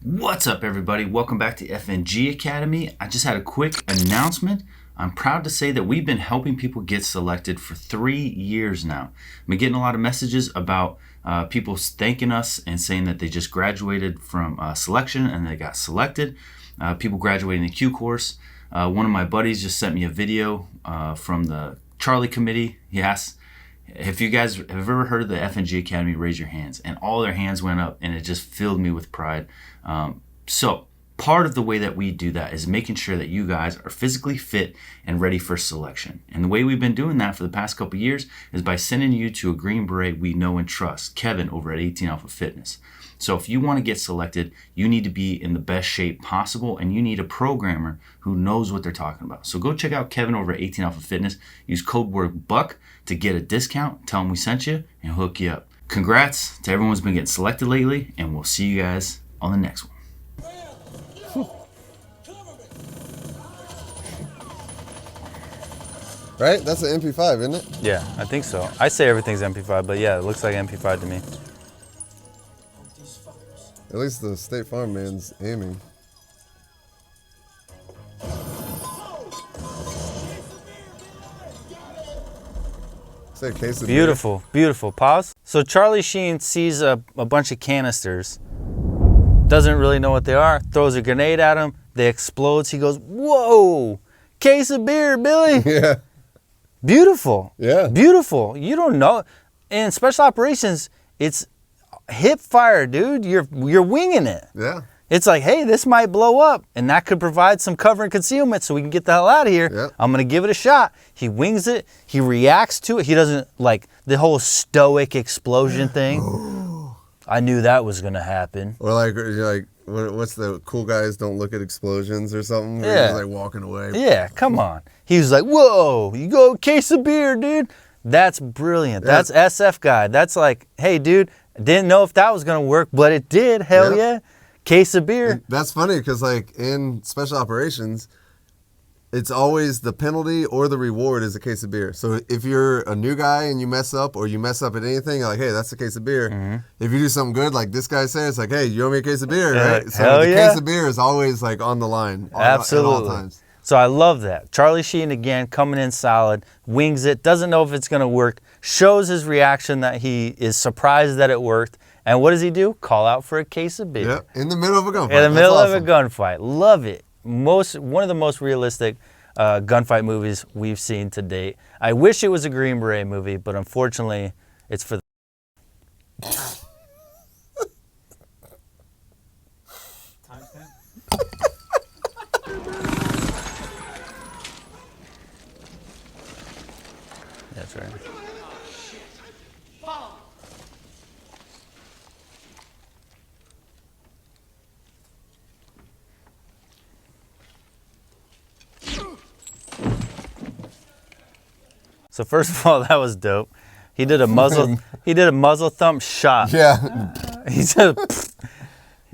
What's up, everybody? Welcome back to FNG Academy. I just had a quick announcement. I'm proud to say that we've been helping people get selected for 3 years now. I've been getting a lot of messages about people thanking us and saying that they just graduated from selection and they got selected. People graduating the Q course. One of my buddies just sent me a video from the Charlie committee. He asked, if you guys have ever heard of the FNG Academy, raise your hands. And all their hands went up, and it just filled me with pride. So part of the way that we do that is making sure that you guys are physically fit and ready for selection. And the way we've been doing that for the past couple of years is by sending you to a Green Beret we know and trust, Kevin over at 18 Alpha Fitness. So if you want to get selected, you need to be in the best shape possible, and you need a programmer who knows what they're talking about. So go check out Kevin over at 18 Alpha Fitness. Use code word BUCK to get a discount. Tell him we sent you and hook you up. Congrats to everyone who's been getting selected lately, and we'll see you guys on the next one. Right? That's an MP5, isn't it? Yeah, I think so. I say everything's MP5, but yeah, it looks like MP5 to me. At least the State Farm man's aiming. Say case of Beautiful, beautiful. Pause. So Charlie Sheen sees a bunch of canisters, doesn't really know what they are, throws a grenade at him, they explode. He goes, whoa, case of beer, Billy. Yeah. Beautiful. Yeah. Beautiful. You don't know. In special operations, it's hip fire, dude. You're winging it. Yeah. It's like, hey, this might blow up, and that could provide some cover and concealment so we can get the hell out of here. Yep. I'm going to give it a shot. He wings it. He reacts to it. He doesn't, like, the whole stoic explosion thing. I knew that was going to happen. Or like, you're like, what's the cool guys don't look at explosions or something? Where Yeah. he's like walking away. Yeah, come on. He was like, whoa, you go case of beer, dude. That's brilliant. Yeah. That's SF guy. That's like, hey, dude, didn't know if that was going to work, but it did. Hell yeah. Case of beer. And that's funny because like in special operations, it's always the penalty or the reward is a case of beer. So if you're a new guy and you mess up or you mess up at anything, you're like, hey, that's a case of beer. Mm-hmm. If you do something good, like this guy said, it's like, hey, you owe me a case of beer, Yeah, right? So hell the yeah. case of beer is always like on the line Absolutely. at all times. So I love that. Charlie Sheen, again, coming in solid, wings it, doesn't know if it's going to work, shows his reaction that he is surprised that it worked. And what does he do? Call out for a case of beer. Yep, in the middle of a gunfight. In the middle That's of a gunfight. Love it. One of the most realistic gunfight movies we've seen to date. I wish it was a Green Beret movie, but unfortunately, it's for the... That's right. So first of all, that was dope. He did a muzzle thump shot. Yeah. He said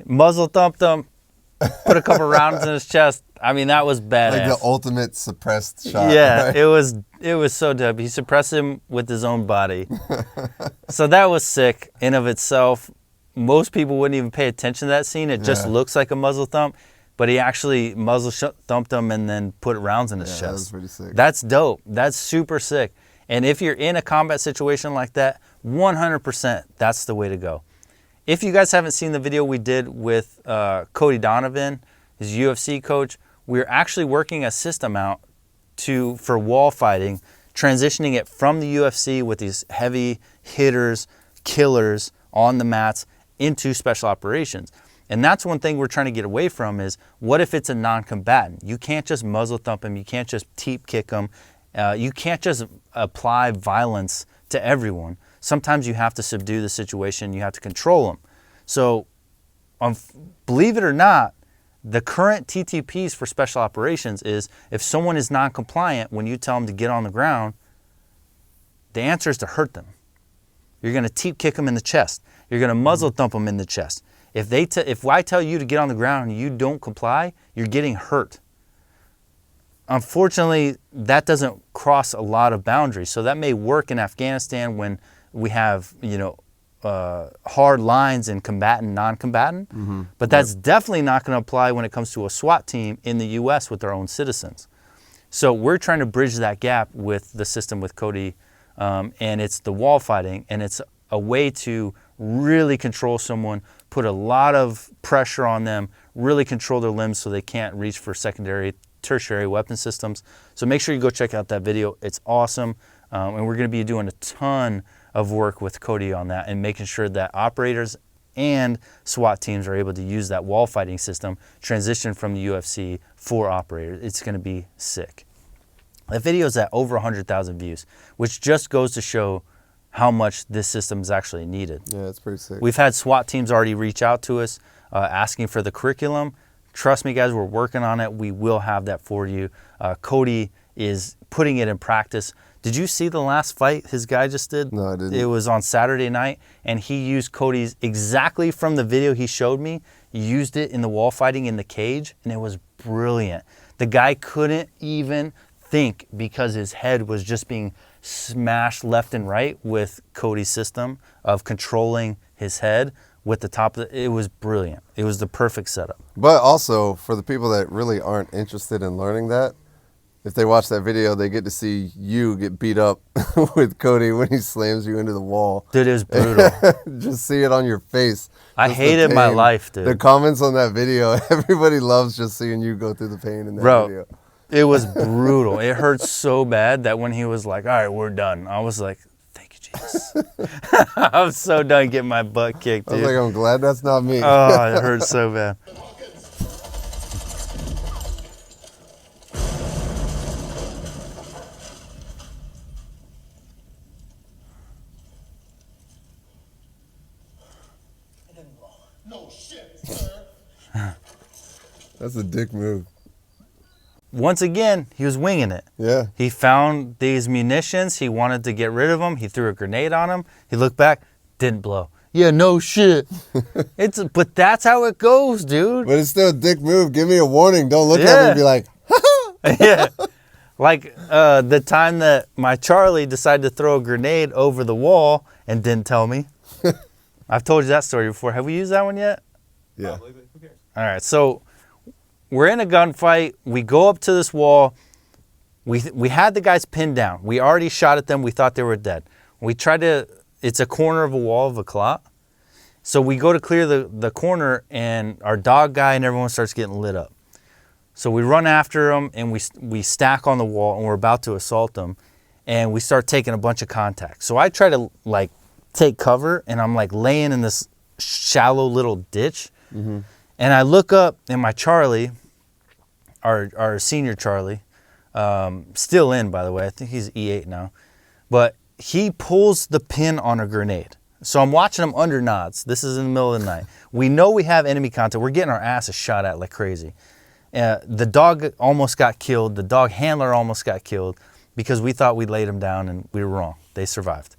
muzzle thumped him, put a couple rounds in his chest. I mean, that was badass. Like the ultimate suppressed shot. Yeah, right? it was so dope. He suppressed him with his own body. So that was sick in of itself. Most people wouldn't even pay attention to that scene. It just looks like a muzzle thump, but he actually thumped him and then put rounds in his chest. That was pretty sick. That's dope. That's super sick. And if you're in a combat situation like that, 100%, that's the way to go. If you guys haven't seen the video we did with Cody Donovan, his UFC coach, we're actually working a system out for wall fighting, transitioning it from the UFC with these heavy hitters, killers on the mats into special operations. And that's one thing we're trying to get away from is, what if it's a non-combatant? You can't just muzzle thump him. You can't just teep kick him. You can't just apply violence to everyone. Sometimes you have to subdue the situation. You have to control them. So believe it or not, the current TTPs for special operations is if someone is non-compliant when you tell them to get on the ground, the answer is to hurt them. You're going to teep kick them in the chest. You're going to muzzle thump them in the chest. If I tell you to get on the ground and you don't comply, you're getting hurt. Unfortunately, that doesn't cross a lot of boundaries. So that may work in Afghanistan when we have, hard lines in combatant, non-combatant, but that's definitely not going to apply when it comes to a SWAT team in the U.S. with their own citizens. So we're trying to bridge that gap with the system with Cody, and it's the wall fighting, and it's a way to really control someone, put a lot of pressure on them, really control their limbs so they can't reach for secondary, tertiary weapon systems. So make sure you go check out that video. It's awesome, and we're going to be doing a ton of work with Cody on that and making sure that operators and SWAT teams are able to use that wall fighting system, transition from the UFC for operators. It's going to be sick. That video is at over 100,000 views, which just goes to show how much this system is actually needed. Yeah, it's pretty sick. We've had SWAT teams already reach out to us asking for the curriculum. Trust me, guys, we're working on it. We will have that for you. Cody is putting it in practice. Did you see the last fight his guy just did? No, I didn't. It was on Saturday night, and he used Cody's exactly from the video he showed me. He used it in the wall fighting in the cage, and it was brilliant. The guy couldn't even think because his head was just being smashed left and right with Cody's system of controlling his head with the top of it was brilliant. It was the perfect setup. But also, for the people that really aren't interested in learning that, if they watch that video, they get to see you get beat up with Cody when he slams you into the wall. Dude, it was brutal. Just see it on your face. I Just the hated my pain. life, dude. The comments on that video, everybody loves just seeing you go through the pain in that Bro, video. it was brutal. It hurt so bad that when he was like, all right, we're done, I was like, thank you, Jesus. I'm so done getting my butt kicked, I was dude. like, I'm glad that's not me. Oh, it hurt so bad. No shit, sir. That's a dick move. Once again, he was winging it. Yeah. He found these munitions. He wanted to get rid of them. He threw a grenade on them. He looked back, didn't blow. Yeah, no shit. But that's how it goes, dude. But it's still a dick move. Give me a warning. Don't look at me Yeah. and be like, Yeah. Like the time that my Charlie decided to throw a grenade over the wall and didn't tell me. I've told you that story before. Have we used that one yet? yeah. All right, so we're in a gunfight. We go up to this wall. We had the guys pinned down. We already shot at them. We thought they were dead. We tried to, it's a corner of a wall of a clot. So we go to clear the corner, and our dog guy and everyone starts getting lit up. So we run after them, and we stack on the wall, and we're about to assault them. And we start taking a bunch of contact. So I try to, like, take cover, and I'm, like, laying in this shallow little ditch. Mm-hmm. And I look up, and my Charlie, our senior Charlie, still in, by the way. I think he's E8 now. But he pulls the pin on a grenade. So I'm watching him under nods. This is in the middle of the night. We know we have enemy contact. We're getting our asses shot at like crazy. The dog almost got killed. The dog handler almost got killed because we thought we laid him down, and we were wrong. They survived.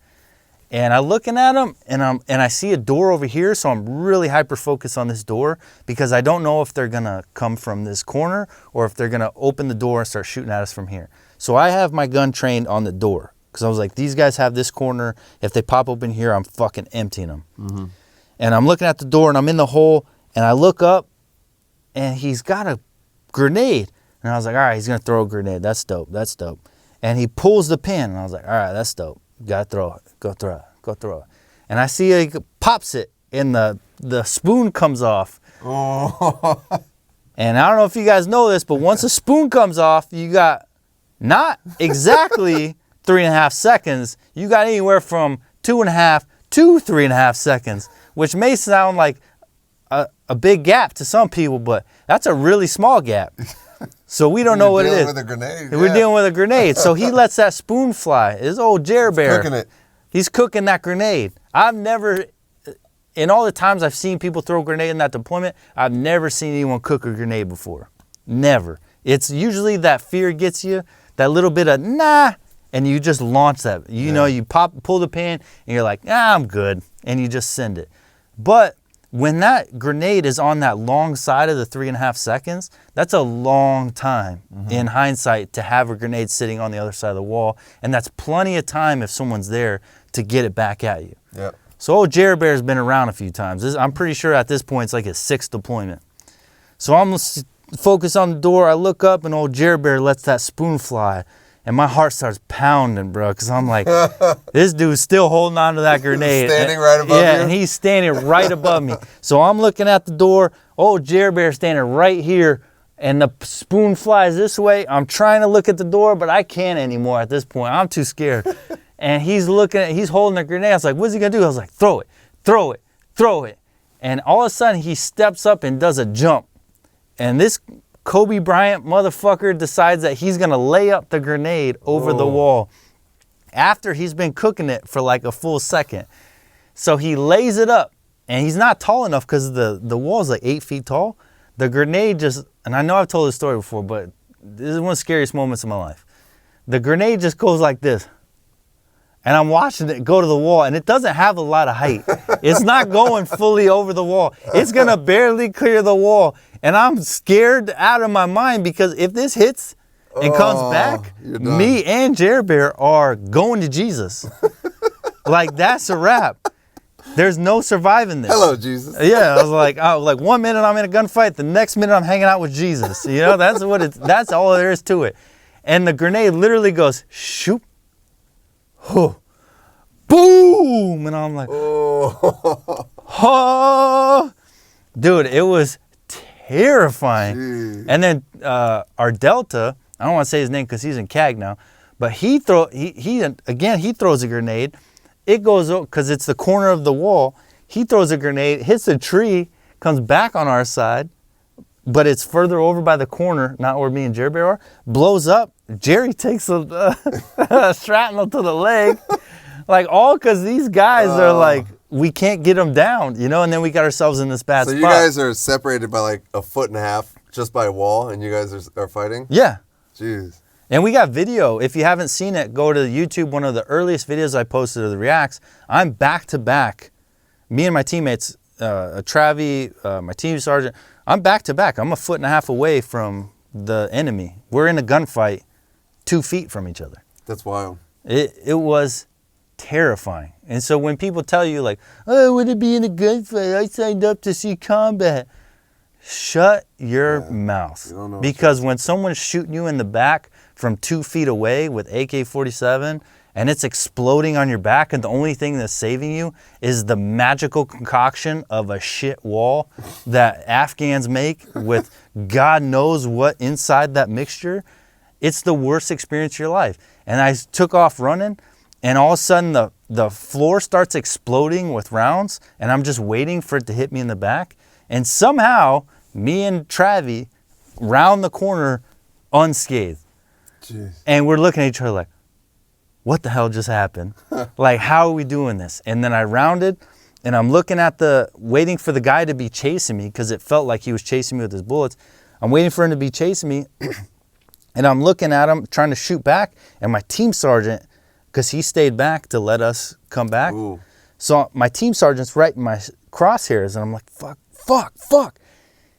And I'm looking at them, and I see a door over here, so I'm really hyper-focused on this door because I don't know if they're going to come from this corner or if they're going to open the door and start shooting at us from here. So I have my gun trained on the door because I was like, these guys have this corner. If they pop open here, I'm fucking emptying them. Mm-hmm. And I'm looking at the door, and I'm in the hole, and I look up, and he's got a grenade. And I was like, all right, he's going to throw a grenade. That's dope. That's dope. And he pulls the pin, and I was like, all right, that's dope. Gotta throw it. Go throw it. Go throw it. And I see he pops it, and the spoon comes off. Oh. And I don't know if you guys know this, but once a spoon comes off, you got not exactly 3.5 seconds. You got anywhere from 2.5 to 3.5 seconds, which may sound like a big gap to some people, but that's a really small gap. So we don't know what it is. With a grenade. We're yeah. dealing with a grenade. So he lets that spoon fly. His old Jer Bear. Cooking it. He's cooking that grenade. I've never, in all the times I've seen people throw a grenade in that deployment, I've never seen anyone cook a grenade before. Never. It's usually that fear gets you, that little bit of nah, and you just launch that. You know, you pull the pin, and you're like, I'm good, and you just send it. But when that grenade is on that long side of the 3.5 seconds, that's a long time in hindsight to have a grenade sitting on the other side of the wall. And that's plenty of time if someone's there to get it back at you. Yeah. So old Jerry Bear's been around a few times. I'm pretty sure at this point it's like his 6th deployment. So I'm focused on the door. I look up and old Jerry Bear lets that spoon fly. And my heart starts pounding, bro, because I'm like, this dude's still holding on to that grenade. Standing right above you? Yeah, and he's standing right above me. So I'm looking at the door. Old Jerry Bear standing right here, and the spoon flies this way. I'm trying to look at the door, but I can't anymore at this point. I'm too scared. And he's holding the grenade. I was like, what's he going to do? I was like, throw it, throw it, throw it. And all of a sudden, he steps up and does a jump. And this Kobe Bryant motherfucker decides that he's gonna lay up the grenade over the wall after he's been cooking it for like a full second. So he lays it up, and he's not tall enough because the wall is like 8 feet tall. The grenade just, and I know I've told this story before, but this is one of the scariest moments of my life. The grenade just goes like this. And I'm watching it go to the wall, and it doesn't have a lot of height. It's not going fully over the wall. It's gonna barely clear the wall. And I'm scared out of my mind because if this hits and comes back, me and Jerry Bear are going to Jesus. Like, that's a wrap. There's no surviving this. Hello, Jesus. Yeah, I was like 1 minute I'm in a gunfight, the next minute I'm hanging out with Jesus. You know, that's all there is to it. And the grenade literally goes shoop. Oh, boom! And I'm like, oh, dude, it was terrifying. Jeez. And then our Delta, I don't want to say his name because he's in CAG now, but he throws a grenade. It goes, because it's the corner of the wall, he throws a grenade, hits a tree, comes back on our side, but it's further over by the corner, not where me and Jerry Bear are, blows up. Jerry takes a shrapnel to the leg, like all because these guys are like, we can't get them down, you know, and then we got ourselves in this bad spot. So you guys are separated by like 1.5 feet just by a wall, and you guys are fighting? Yeah. Jeez. And we got video. If you haven't seen it, go to YouTube. One of the earliest videos I posted of the reacts, I'm back to back. Me and my teammates, Travi, my team sergeant, I'm back to back. I'm 1.5 feet away from the enemy. We're in a gunfight 2 feet from each other. That's wild. It was terrifying. And so when people tell you like, oh, I want to be in a gunfight, I signed up to see combat. Shut your mouth. You don't know Because when someone's shooting you in the back from 2 feet away with AK-47 and it's exploding on your back, and the only thing that's saving you is the magical concoction of a shit wall that Afghans make with God knows what inside that mixture, it's the worst experience of your life. And I took off running, and all of a sudden the floor starts exploding with rounds, and I'm just waiting for it to hit me in the back. And somehow, me and Travi round the corner unscathed. Jeez. And we're looking at each other like, what the hell just happened? Like, how are we doing this? And then I rounded, and I'm looking at waiting for the guy to be chasing me, because it felt like he was chasing me with his bullets. I'm waiting for him to be chasing me, and I'm looking at him, trying to shoot back, and my team sergeant, because he stayed back to let us come back. Ooh. So my team sergeant's right in my crosshairs, and I'm like, fuck.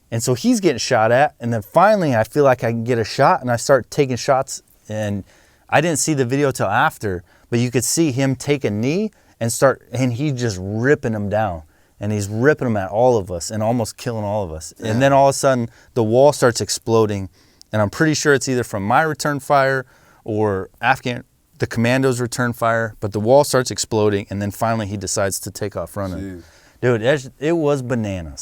And so he's getting shot at, and then finally I feel like I can get a shot, and I start taking shots, and I didn't see the video till after, but you could see him take a knee and he's just ripping him down. And he's ripping them at all of us and almost killing all of us. Yeah. And then all of a sudden, the wall starts exploding, and I'm pretty sure it's either from my return fire or the commando's return fire, but the wall starts exploding, and then finally he decides to take off running. Jeez. Dude, it was bananas.